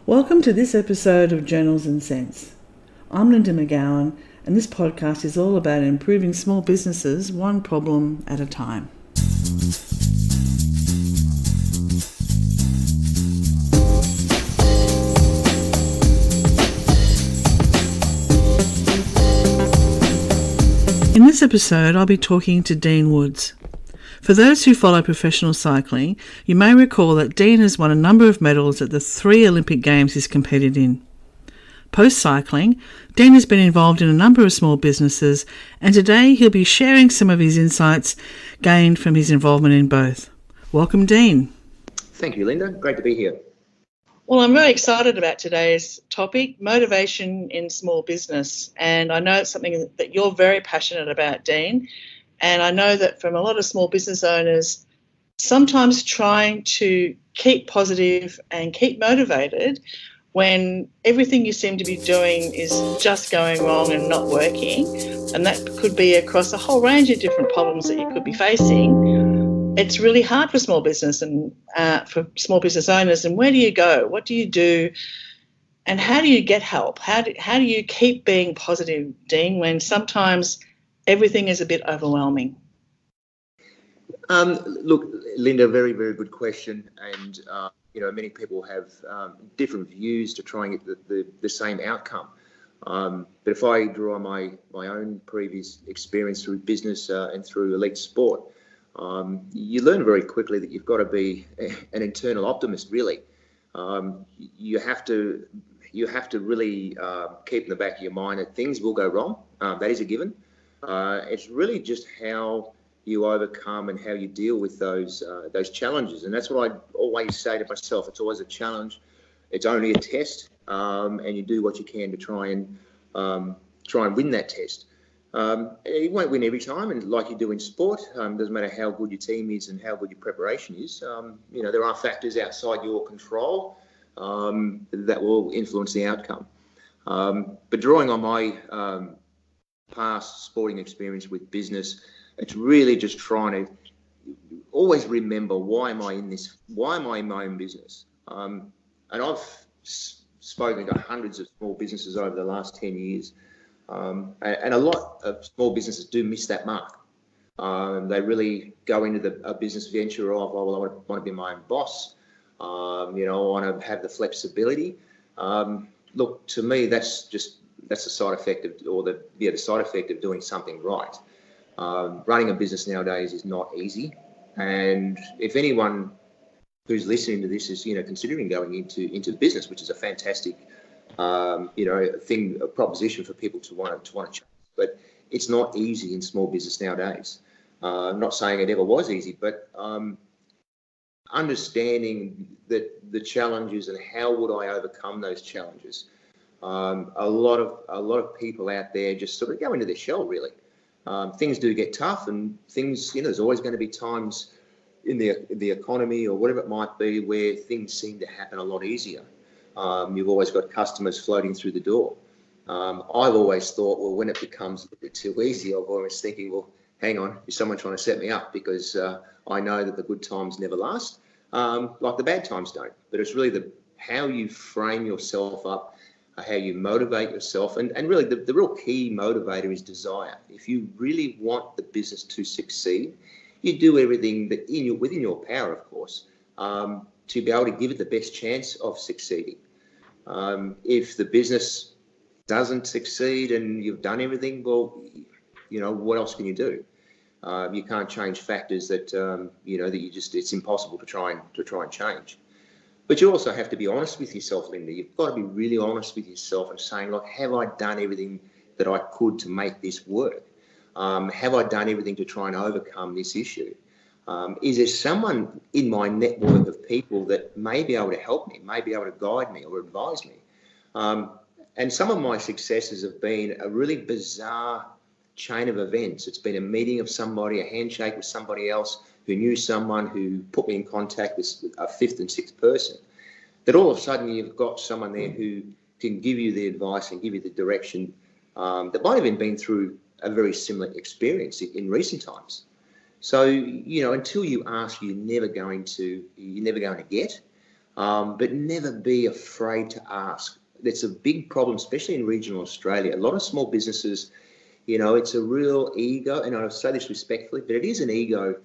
Welcome to this episode of Journals and Sense. I'm Linda McGowan, and this podcast is all about improving small businesses one problem at a time. In this episode, I'll be talking to Dean Woods. For those who follow professional cycling, you may recall that Dean has won a number of medals at the 3 Olympic Games he's competed in. Post-cycling, Dean has been involved in a number of small businesses, and today he'll be sharing some of his insights gained from his involvement in both. Welcome, Dean. Thank you, Linda. Great to be here. Well, I'm very excited about today's topic, motivation in small business. And I know it's something that you're very passionate about, Dean. And I know that from a lot of small business owners, sometimes trying to keep positive and keep motivated when everything you seem to be doing is just going wrong and not working, and that could be across a whole range of different problems that you could be facing. It's really hard for small business and for small business owners. And where do you go? What do you do? And how do you get help? How do you keep being positive, Dean, when sometimes everything is a bit overwhelming? Look, Linda, very, very good question. And, many people have different views to try and get the same outcome. But if I draw on my own previous experience through business and through elite sport, you learn very quickly that you've got to be an internal optimist, really. You have to really keep in the back of your mind that things will go wrong. That is a given. It's really just how you overcome and how you deal with those challenges, and that's what I always say to myself. It's always a challenge. It's only a test, and you do what you can to try and win that test. You won't win every time, and like you do in sport, doesn't matter how good your team is and how good your preparation is. There are factors outside your control that will influence the outcome. But drawing on my past sporting experience with business, it's really just trying to always remember, why am I in this? Why am I in my own business? And I've spoken to hundreds of small businesses over the last 10 years, and a lot of small businesses do miss that mark. They really go into a business venture of, I want to be my own boss. I want to have the flexibility. Look, to me, that's a side effect of, the side effect of doing something right. Running a business nowadays is not easy, and if anyone who's listening to this is considering going into business, which is a fantastic a proposition for people to want to change, but it's not easy in small business nowadays. I'm not saying it ever was easy, but understanding that the challenges and how would I overcome those challenges. A lot of people out there just sort of go into their shell, really. Things do get tough, and things, there's always going to be times in the economy or whatever it might be where things seem to happen a lot easier. You've always got customers floating through the door. I've always thought, well, when it becomes a bit too easy, I'm always thinking, well, hang on, is someone trying to set me up? Because I know that the good times never last, like the bad times don't. But it's really how you frame yourself up, how you motivate yourself, and really the real key motivator is desire. If you really want the business to succeed, you do everything that within your power, of course, to be able to give it the best chance of succeeding. If the business doesn't succeed and you've done everything, well, what else can you do? You can't change factors that it's impossible to try and change. But you also have to be honest with yourself, Linda. You've got to be really honest with yourself and saying, look, have I done everything that I could to make this work? Have I done everything to try and overcome this issue? Is there someone in my network of people that may be able to help me, may be able to guide me or advise me? And some of my successes have been a really bizarre chain of events. It's been a meeting of somebody, a handshake with somebody else who knew someone who put me in contact with a fifth and sixth person, that all of a sudden you've got someone there who can give you the advice and give you the direction that might have even been through a very similar experience in recent times. So, until you ask, you're never going to get. but never be afraid to ask. It's a big problem, especially in regional Australia. A lot of small businesses, it's a real ego, and I say this respectfully, but it is an ego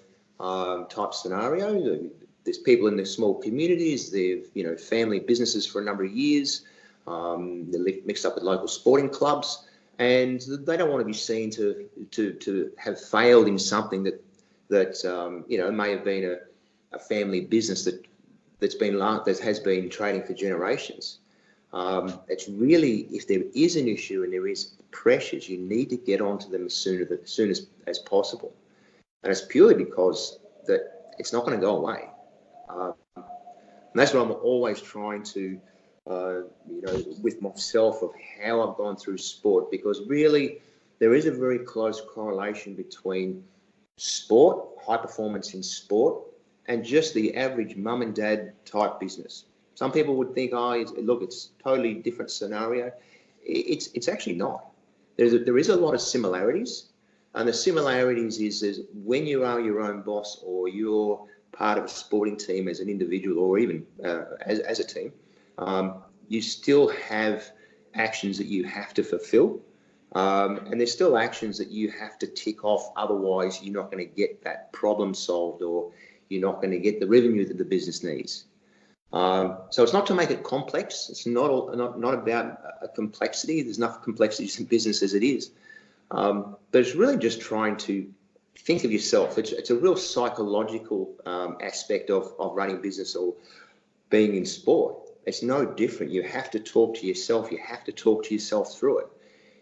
type scenario. There's people in their small communities, they've, family businesses for a number of years, they're mixed up with local sporting clubs, and they don't want to be seen to have failed in something that may have been a family business that has been trading for generations. It's really, if there is an issue and there is pressures, you need to get onto them as soon as possible. And it's purely because that it's not going to go away. And that's what I'm always trying to, with myself, of how I've gone through sport, because really there is a very close correlation between sport, high performance in sport, and just the average mum and dad type business. Some people would think, it's totally different scenario. It's actually not. There is a lot of similarities, and the similarities is when you are your own boss or you're part of a sporting team as an individual or even as a team, you still have actions that you have to fulfill, and there's still actions that you have to tick off. Otherwise, you're not going to get that problem solved, or you're not going to get the revenue that the business needs. So it's not to make it complex. It's not about a complexity. There's enough complexities in business as it is. But it's really just trying to think of yourself. It's a real psychological aspect of running business or being in sport. It's no different. You have to talk to yourself. You have to talk to yourself through it.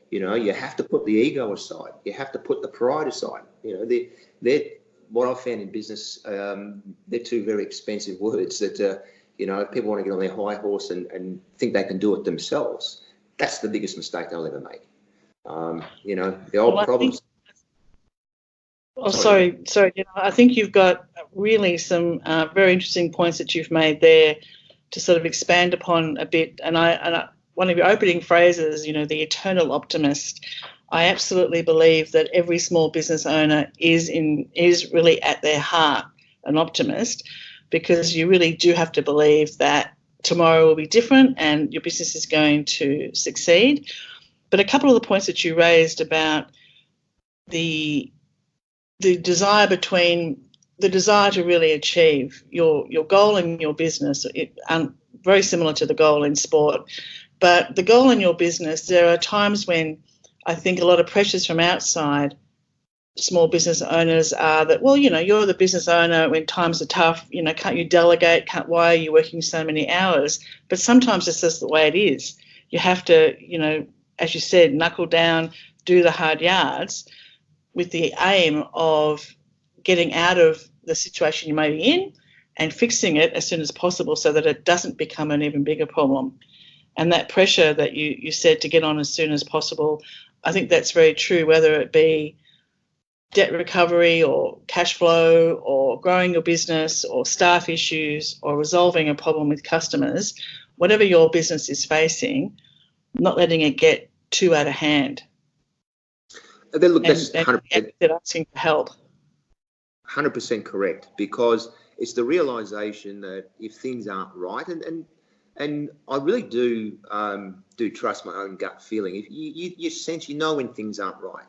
You have to put the ego aside. You have to put the pride aside. They're what I've found in business, they're two very expensive words that, people want to get on their high horse and think they can do it themselves. That's the biggest mistake they'll ever make. The old problems. Sorry. I think you've got really some very interesting points that you've made there to sort of expand upon a bit. And one of your opening phrases, the eternal optimist. I absolutely believe that every small business owner is really at their heart an optimist, because you really do have to believe that tomorrow will be different and your business is going to succeed. But a couple of the points that you raised about the desire to really achieve your goal in your business, very similar to the goal in sport. But the goal in your business, there are times when I think a lot of pressures from outside small business owners are that, you're the business owner when times are tough, can't you delegate? Why are you working so many hours? But sometimes it's just the way it is. You have to, as you said, knuckle down, do the hard yards with the aim of getting out of the situation you may be in and fixing it as soon as possible so that it doesn't become an even bigger problem. And that pressure that you said to get on as soon as possible, I think that's very true, whether it be debt recovery or cash flow or growing your business or staff issues or resolving a problem with customers, whatever your business is facing, not letting it get too out of hand. That's 100%. Asking for help. 100% correct, because it's the realisation that if things aren't right, and I really do trust my own gut feeling. If you sense, when things aren't right.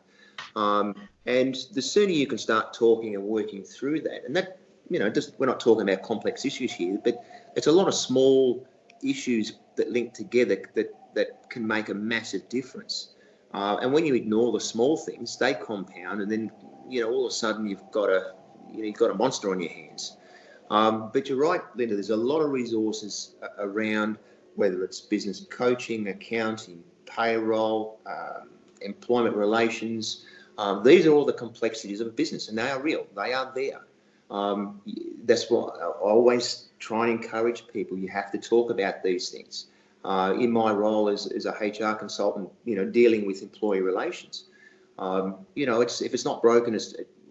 And the sooner you can start talking and working through that, and that, we're not talking about complex issues here, but it's a lot of small issues that link together that can make a massive difference. And when you ignore the small things, they compound, and then, all of a sudden you've got a monster on your hands. But you're right, Linda, there's a lot of resources around, whether it's business coaching, accounting, payroll, employment relations. These are all the complexities of a business, and they are real. They are there. That's what I always try and encourage people. You have to talk about these things. In my role as a HR consultant, dealing with employee relations, if it's not broken,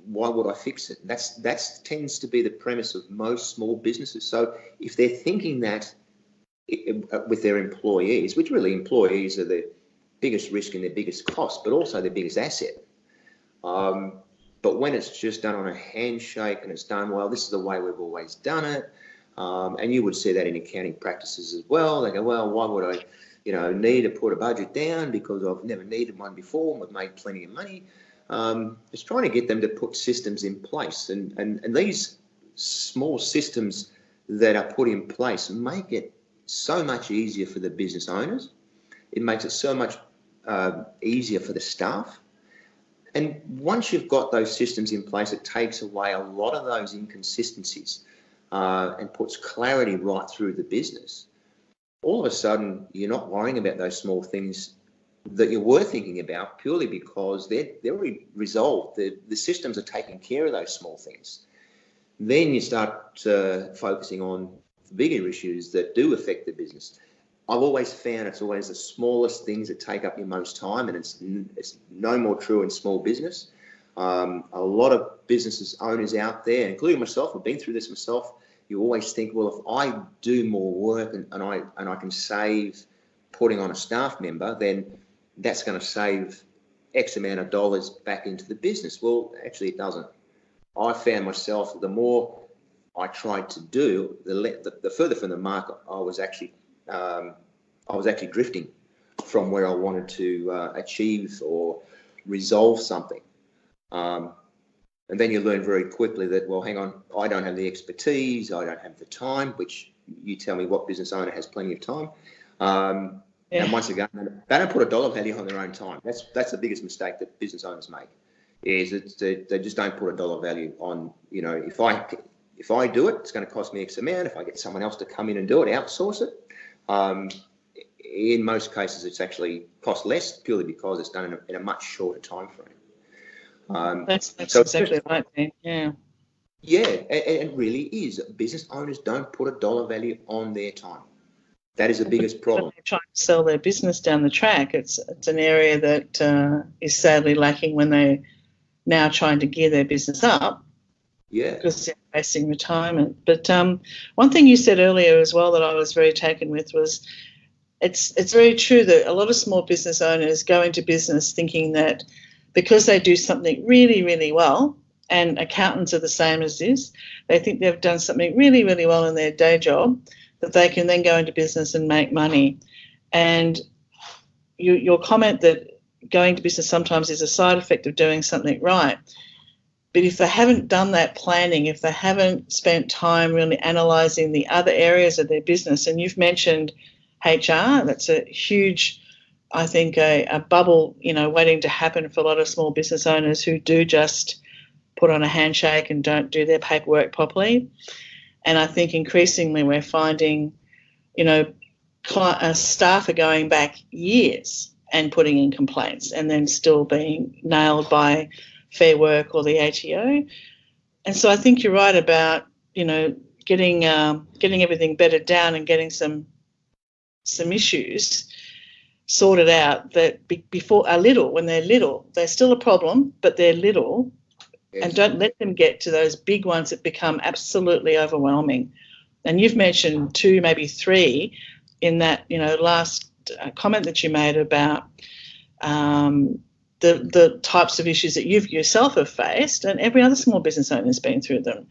why would I fix it? That tends to be the premise of most small businesses. So if they're thinking that with their employees, which really employees are the biggest risk and their biggest cost, but also their biggest asset. But when it's just done on a handshake and it's done, this is the way we've always done it, And you would see that in accounting practices as well. They go, well, why would I, need to put a budget down because I've never needed one before and we've made plenty of money. It's trying to get them to put systems in place. And these small systems that are put in place make it so much easier for the business owners. It makes it so much easier for the staff. And once you've got those systems in place, it takes away a lot of those inconsistencies and puts clarity right through the business. All of a sudden, you're not worrying about those small things that you were thinking about purely because they're already resolved. The systems are taking care of those small things. Then you start focusing on the bigger issues that do affect the business. I've always found it's always the smallest things that take up your most time, and it's no more true in small business. A lot of business owners out there, including myself, I've been through this myself. You always think, well, if I do more work and I can save putting on a staff member, then that's going to save X amount of dollars back into the business. Well, actually, it doesn't. I found myself, the more I tried to do, the further from the mark I was actually drifting from where I wanted to achieve or resolve something. And then you learn very quickly that, well, hang on, I don't have the expertise, I don't have the time, which you tell me what business owner has plenty of time. And once again, they don't put a dollar value on their own time. That's the biggest mistake that business owners make, is that they just don't put a dollar value on, if I do it, it's going to cost me X amount. If I get someone else to come in and do it, outsource it, in most cases, it's actually cost less purely because it's done in a much shorter time frame. That's exactly right, Dan. Yeah. Yeah, it really is. Business owners don't put a dollar value on their time. That is the biggest problem. They're trying to sell their business down the track. It's an area that is sadly lacking when they're now trying to gear their business up. Yeah. Because they're facing retirement. But one thing you said earlier as well that I was very taken with was it's very true that a lot of small business owners go into business thinking that because they do something really, really well, and accountants are the same as this, they think they've done something really, really well in their day job, that they can then go into business and make money. And your comment that going to business sometimes is a side effect of doing something right. But if they haven't done that planning, if they haven't spent time really analysing the other areas of their business, and you've mentioned HR, that's a huge, I think, a bubble, waiting to happen for a lot of small business owners who do just put on a handshake and don't do their paperwork properly. And I think increasingly we're finding, staff are going back years and putting in complaints and then still being nailed by Fair Work or the ATO. And so I think you're right about, getting everything bedded down and getting some issues sorted out that before are little. When they're little, they're still a problem, but they're little. Yes. And don't let them get to those big ones that become absolutely overwhelming. And you've mentioned 2, maybe 3 in that, last comment that you made about the types of issues that you yourself have faced, and every other small business owner has been through them.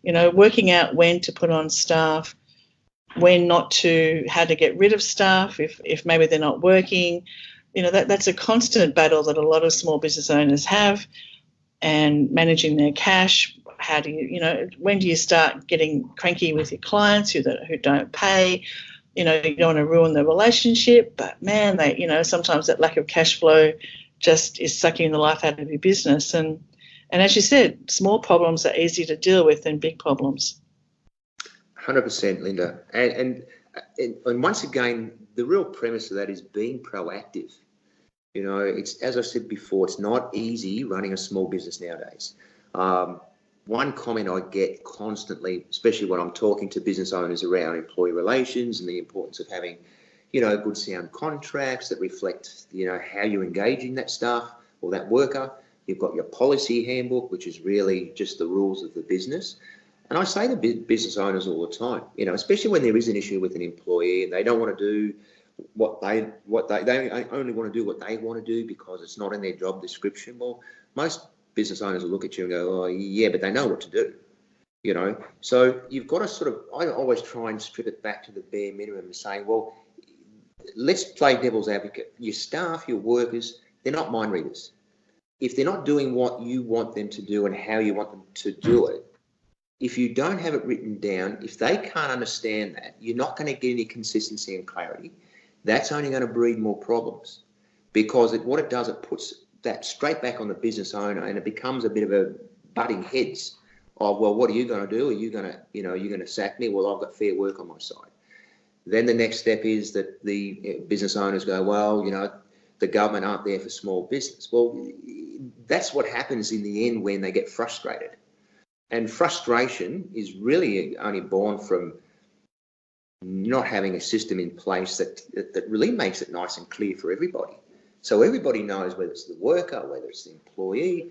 Working out when to put on staff, when not to, how to get rid of staff if maybe they're not working. That's a constant battle that a lot of small business owners have, and managing their cash. How do you, when do you start getting cranky with your clients who don't pay? You don't want to ruin the relationship, but man, sometimes that lack of cash flow just is sucking the life out of your business. And as you said, small problems are easier to deal with than big problems. 100%, Linda. And once again, the real premise of that is being proactive. It's, as I said before, it's not easy running a small business nowadays. One comment I get constantly, especially when I'm talking to business owners around employee relations and the importance of having, good sound contracts that reflect, how you're engaging that staff or that worker. You've got your policy handbook, which is really just the rules of the business. And I say to business owners all the time, especially when there is an issue with an employee and they don't want to do what they only want to do what they want to do because it's not in their job description. Well, most business owners will look at you and go, oh, yeah, but they know what to do. you know. So you've got to sort of, I always try and strip it back to the bare minimum and say, well, let's play devil's advocate. Your staff, your workers, they're not mind readers. If they're not doing what you want them to do and how you want them to do it, if you don't have it written down, if they can't understand that, you're not going to get any consistency and clarity. That's only going to breed more problems, because what it does, it puts that straight back on the business owner, and it becomes a bit of a butting heads of, well, what are you going to do? Are you going to, you're going to sack me? Well, I've got fair work on my side. Then the next step is that the business owners go, well, the government aren't there for small business. Well, that's what happens in the end when they get frustrated. And frustration is really only born from not having a system in place that really makes it nice and clear for everybody. So everybody knows, whether it's the worker, whether it's the employer,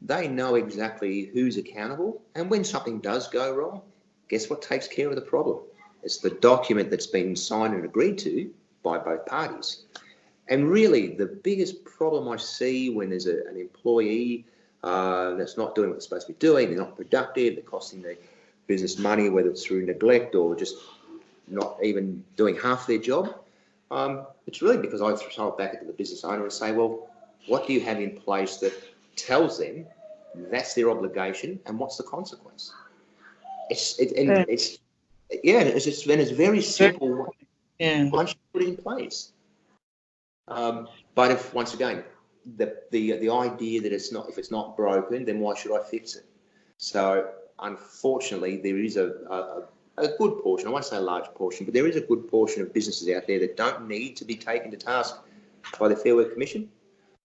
they know exactly who's accountable. And when something does go wrong, guess what takes care of the problem? It's the document that's been signed and agreed to by both parties. And really, the biggest problem I see when there's an employee that's not doing what they're supposed to be doing, they're not productive, they're costing the business money, whether it's through neglect or just not even doing half their job, it's really because I throw it back into the business owner and say, well, what do you have in place that tells them that's their obligation and what's the consequence? It's very simple. Yeah. Once you put it in place. But if, once again, the idea that if it's not broken, then why should I fix it? So unfortunately, there is a good portion, I won't say a large portion, but there is a good portion of businesses out there that don't need to be taken to task by the Fair Work Commission.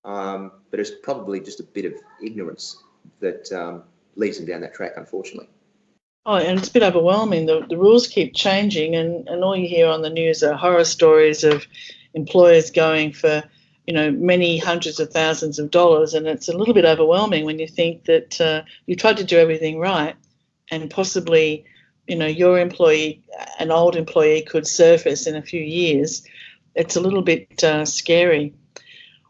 But it's probably just a bit of ignorance that leads them down that track, unfortunately. Oh, and it's a bit overwhelming. The rules keep changing, and all you hear on the news are horror stories of employers going for, many hundreds of thousands of dollars, and it's a little bit overwhelming when you think that you tried to do everything right, and possibly, your employee, an old employee, could surface in a few years. It's a little bit scary.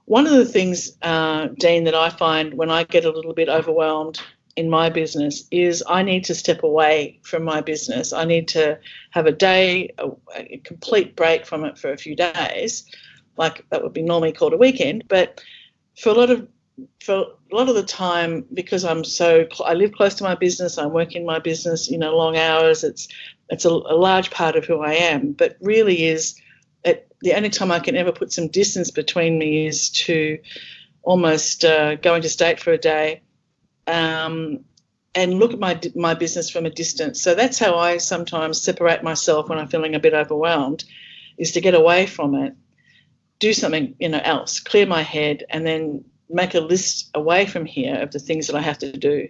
One of the things, Dean, that I find when I get a little bit overwhelmed in my business is I need to step away from my business. I need to have a complete break from it for a few days, like that would be normally called a weekend. But for a lot of the time, because I live close to my business, I work in my business, long hours. It's a large part of who I am. But really the only time I can ever put some distance between me is to almost go into state for a day. And look at my business from a distance. So that's how I sometimes separate myself when I'm feeling a bit overwhelmed, is to get away from it, do something else, clear my head, and then make a list away from here of the things that I have to do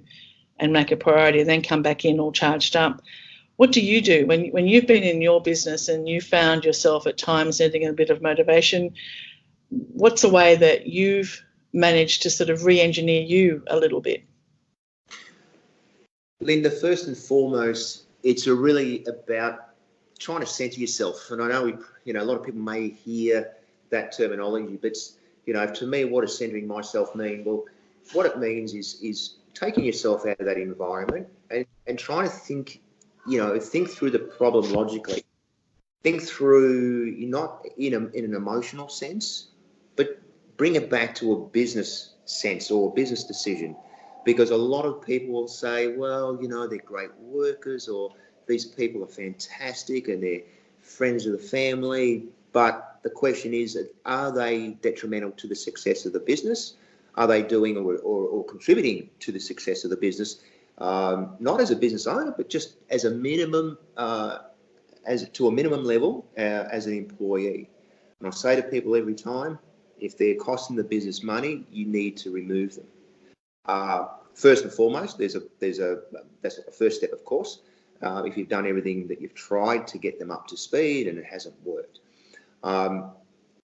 and make a priority, and then come back in all charged up. What do you do when you've been in your business and you found yourself at times needing a bit of motivation? What's a way that you've managed to sort of re-engineer you a little bit? Linda, first and foremost, it's really about trying to centre yourself. And I know a lot of people may hear that terminology, but to me, what does centering myself mean? Well, what it means is taking yourself out of that environment and trying to think through the problem logically. Think through, not in an emotional sense, but bring it back to a business sense or a business decision. Because a lot of people will say, well, they're great workers, or these people are fantastic and they're friends of the family. But the question is, are they detrimental to the success of the business? Are they doing or contributing to the success of the business? Not as a business owner, but just as a minimum, to a minimum level as an employee. And I say to people every time, if they're costing the business money, you need to remove them. First and foremost, that's the first step, of course. If you've done everything that you've tried to get them up to speed and it hasn't worked.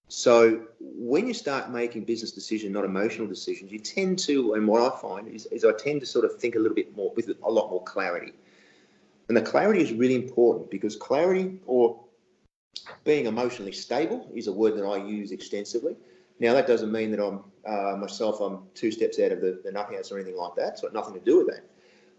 So when you start making business decisions, not emotional decisions, you tend to, and what I find is I tend to sort of think a little bit more with a lot more clarity. And the clarity is really important, because clarity, or being emotionally stable, is a word that I use extensively. Now, that doesn't mean that I'm 2 steps out of the nut house or anything like that. It's got nothing to do with that.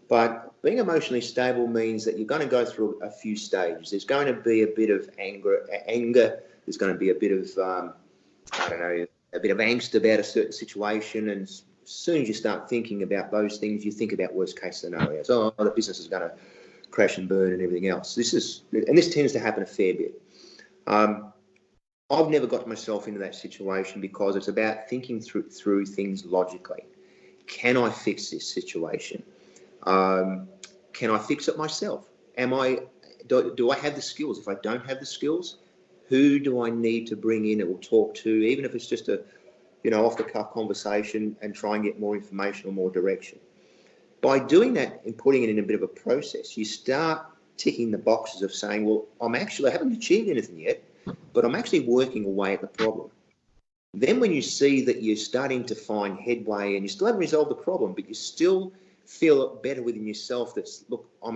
But being emotionally stable means that you're going to go through a few stages. There's going to be a bit of anger. There's going to be a bit of, I don't know, a bit of angst about a certain situation. And as soon as you start thinking about those things, you think about worst case scenarios. Oh, the business is going to crash and burn and everything else. This tends to happen a fair bit. I've never got myself into that situation because it's about thinking through things logically. Can I fix this situation? Can I fix it myself? Do I have the skills? If I don't have the skills, who do I need to bring in or talk to, even if it's just a, off the cuff conversation, and try and get more information or more direction? By doing that and putting it in a bit of a process, you start ticking the boxes of saying, well, I haven't achieved anything yet, but I'm actually working away at the problem. Then when you see that you're starting to find headway and you still haven't resolved the problem, but you still feel better within yourself, look, I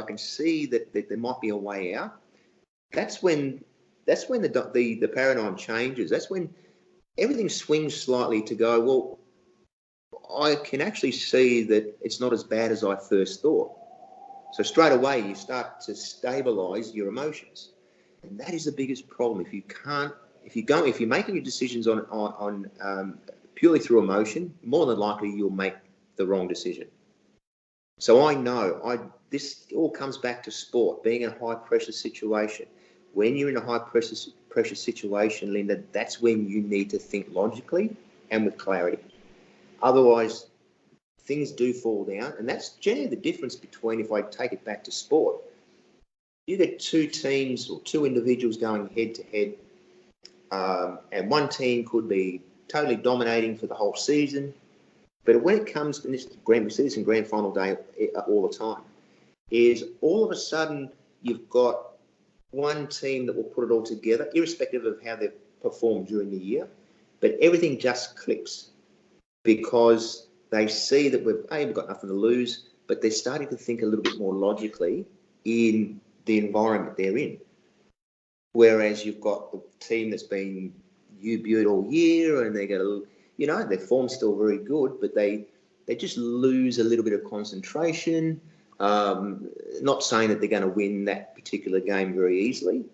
can see that there might be a way out. That's when the paradigm changes. That's when everything swings slightly to go, well, I can actually see that it's not as bad as I first thought. So straight away you start to stabilise your emotions, and that is the biggest problem. If you're making your decisions on purely through emotion, more than likely you'll make the wrong decision. So I know this all comes back to sport, being in a high pressure situation. When you're in a high pressure situation, Linda, that's when you need to think logically and with clarity. Otherwise, things do fall down, and that's generally the difference between, if I take it back to sport, you get two teams or two individuals going head to head, and one team could be totally dominating for the whole season. But when it comes to this, we see this in grand final day all the time, is all of a sudden you've got one team that will put it all together, irrespective of how they've performed during the year, but everything just clicks because they see that we've got nothing to lose, but they're starting to think a little bit more logically in the environment they're in. Whereas you've got the team that's been U-Butte all year and they get their form's still very good, but they just lose a little bit of concentration. Not saying that they're going to win that particular game very easily,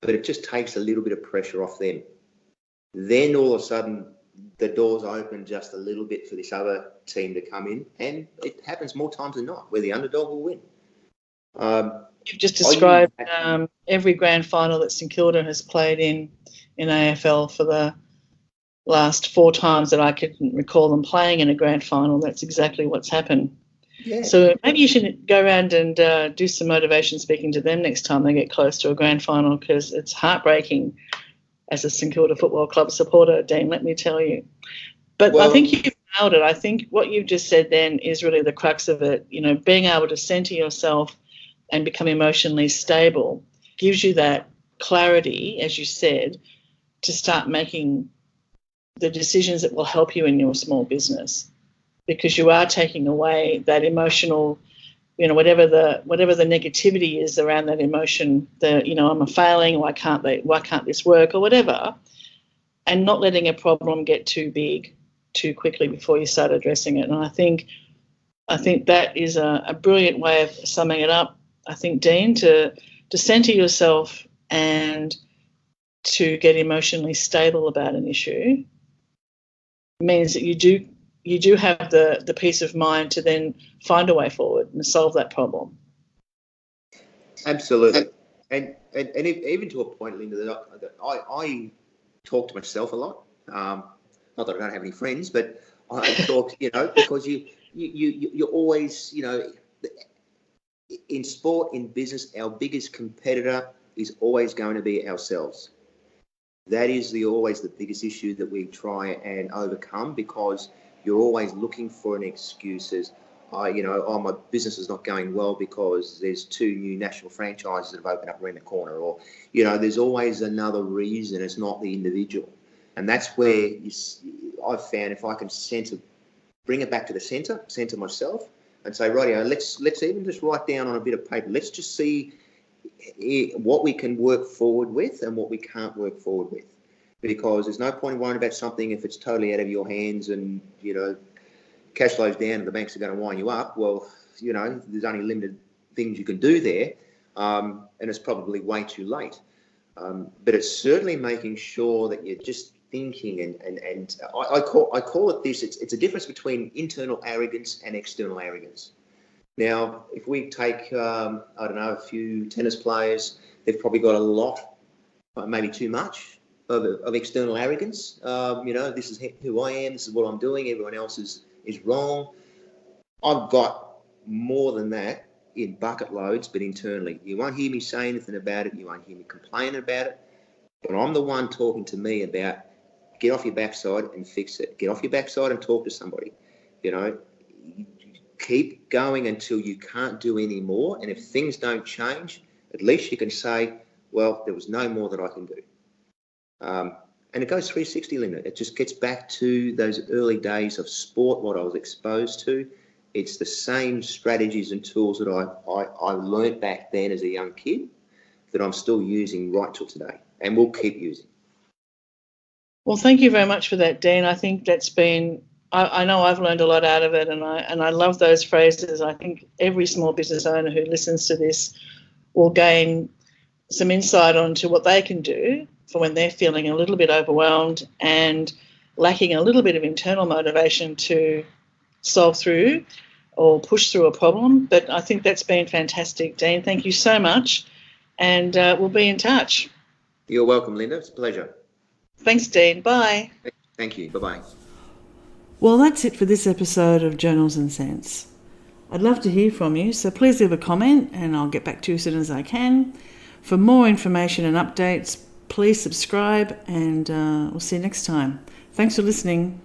but it just takes a little bit of pressure off them. Then all of a sudden, the doors open just a little bit for this other team to come in, and it happens more times than not where the underdog will win. You've just described every grand final that St Kilda has played in AFL for the last 4 times that I can recall them playing in a grand final. That's exactly what's happened. Yeah. So maybe you should go around and do some motivation speaking to them next time they get close to a grand final, because it's heartbreaking as a St Kilda Football Club supporter, Dean, let me tell you. But I think you've nailed it. I think what you've just said then is really the crux of it. Being able to centre yourself and become emotionally stable gives you that clarity, as you said, to start making the decisions that will help you in your small business, because you are taking away that emotional, whatever the negativity is around that emotion, I'm a failing, why can't this work, or whatever, and not letting a problem get too big too quickly before you start addressing it. And I think that is a brilliant way of summing it up. I think, Dean, to centre yourself and to get emotionally stable about an issue means that you do have the peace of mind to then find a way forward and solve that problem. Absolutely. And even to a point, Linda, that I talk to myself a lot. Not that I don't have any friends, but I talk, because you're always, in sport, in business, our biggest competitor is always going to be ourselves. That is always the biggest issue that we try and overcome, because you're always looking for an excuse as, my business is not going well because there's 2 new national franchises that have opened up around the corner, or, there's always another reason. It's not the individual. And that's where I've found, if I can bring it back to the centre myself and say, rightio, let's even just write down on a bit of paper. Let's just see what we can work forward with and what we can't work forward with, because there's no point in worrying about something if it's totally out of your hands and cash flows down and the banks are going to wind you up. Well, there's only limited things you can do there, and it's probably way too late. But it's certainly making sure that you're just thinking, and I call it this. It's a difference between internal arrogance and external arrogance. Now, if we take a few tennis players, they've probably got a lot, maybe too much of external arrogance. This is who I am. This is what I'm doing. Everyone else is wrong. I've got more than that in bucket loads, but internally. You won't hear me say anything about it. You won't hear me complain about it. But I'm the one talking to me about get off your backside and fix it. Get off your backside and talk to somebody. Keep going until you can't do any more. And if things don't change, at least you can say, well, there was no more that I can do. And it goes 360, Linda. It just gets back to those early days of sport, what I was exposed to. It's the same strategies and tools that I learned back then as a young kid that I'm still using right till today and will keep using. Well, thank you very much for that, Dean. I think that's been, I know I've learned a lot out of it, and I love those phrases. I think every small business owner who listens to this will gain some insight onto what they can do for when they're feeling a little bit overwhelmed and lacking a little bit of internal motivation to solve through or push through a problem. But I think that's been fantastic, Dean. Thank you so much, and we'll be in touch. You're welcome, Linda. It's a pleasure. Thanks, Dean. Bye. Thank you. Bye-bye. Well, that's it for this episode of Journals and Sense. I'd love to hear from you, so please leave a comment and I'll get back to you as soon as I can. For more information and updates, please subscribe, and we'll see you next time. Thanks for listening.